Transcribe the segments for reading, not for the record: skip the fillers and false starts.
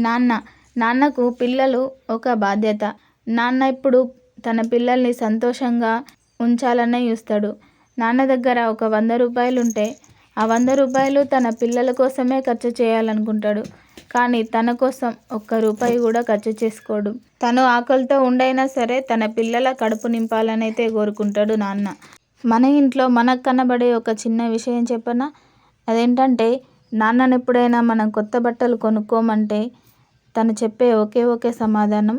నాన్న నాన్నకు పిల్లలు ఒక బాధ్యత. నాన్న ఇప్పుడు తన పిల్లల్ని సంతోషంగా ఉంచాలనే చూస్తాడు. నాన్న దగ్గర ఒక 100 రూపాయలుంటే ఆ 100 రూపాయలు తన పిల్లల కోసమే ఖర్చు చేయాలనుకుంటాడు. కానీ తన కోసం ఒక్క రూపాయి కూడా ఖర్చు చేసుకోడు. తను ఆకలితో ఉండైనా సరే తన పిల్లల కడుపు నింపాలనైతే కోరుకుంటాడు నాన్న. మన ఇంట్లో మనకు కనబడే ఒక చిన్న విషయం చెప్పనా? అదేంటంటే నాన్నను ఎప్పుడైనా మనం కొత్త బట్టలు కొనుక్కోమంటే తను చెప్పే ఒకే సమాధానం,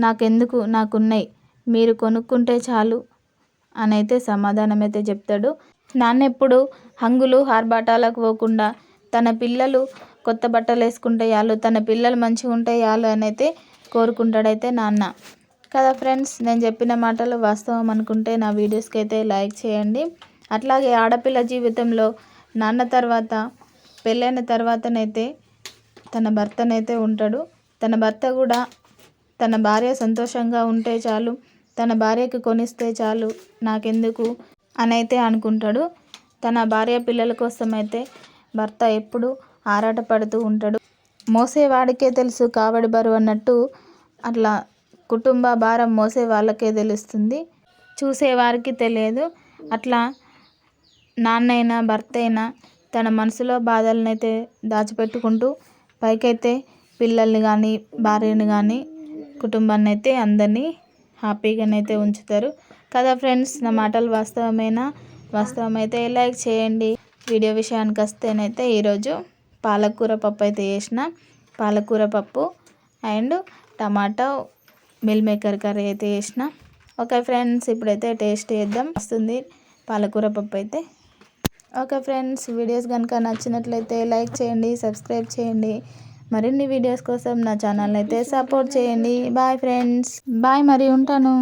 నాకెందుకు, నాకున్నాయి, మీరు కొనుక్కుంటే చాలు అనైతే సమాధానం అయితే చెప్తాడు. నాన్న ఎప్పుడు హంగులు ఆర్భాటాలకు పోకుండా తన పిల్లలు కొత్త బట్టలు వేసుకుంటే చాలు, తన పిల్లలు మంచిగా ఉంటే చాలు అనైతే కోరుకుంటాడైతే నాన్న. కదా ఫ్రెండ్స్, నేను చెప్పిన మాటలు వాస్తవం అనుకుంటే నా వీడియోస్కి అయితే లైక్ చేయండి. అట్లాగే ఆడపిల్ల జీవితంలో నాన్న తర్వాత పెళ్ళైన తర్వాతనైతే తన భర్తనైతే ఉంటాడు. తన భర్త కూడా తన భార్య సంతోషంగా ఉంటే చాలు, తన భార్యకి కొనిస్తే చాలు, నాకెందుకు అనైతే అనుకుంటాడు. తన భార్య పిల్లల కోసం అయితే భర్త ఎప్పుడు ఆరాటపడుతూ ఉంటాడు. మోసేవాడికే తెలుసు కావడి బరువు అన్నట్టు అట్లా కుటుంబ భారం మోసే వాళ్ళకే తెలుస్తుంది, చూసేవారికి తెలియదు. అట్లా నాన్నైనా భర్త అయినా తన మనసులో బాధలనైతే దాచిపెట్టుకుంటూ పైకైతే పిల్లల్ని కానీ భార్యని కానీ కుటుంబాన్ని అయితే అందరినీ హ్యాపీగానైతే ఉంచుతారు. కదా ఫ్రెండ్స్, నా మాటలు వాస్తవమైతే లైక్ చేయండి. వీడియో విషయానికి వస్తేనైతే ఈరోజు పాలకూర పప్పు అయితే చేసిన. పాలకూర పప్పు and tomato meal maker curry అయితే చేసిన. ఓకే ఫ్రెండ్స్, ఇప్పుడైతే టేస్ట్ చేద్దాం. వస్తుంది పాలకూర పప్పు అయితే. ఓకే ఫ్రెండ్స్, వీడియోస్ కనుక నచ్చినట్లయితే లైక్ చేయండి, సబ్స్క్రైబ్ చేయండి. మరిన్ని వీడియోస్ కోసం నా ఛానల్ అయితే సపోర్ట్ చేయండి. బాయ్ ఫ్రెండ్స్, బాయ్, మరి ఉంటాను.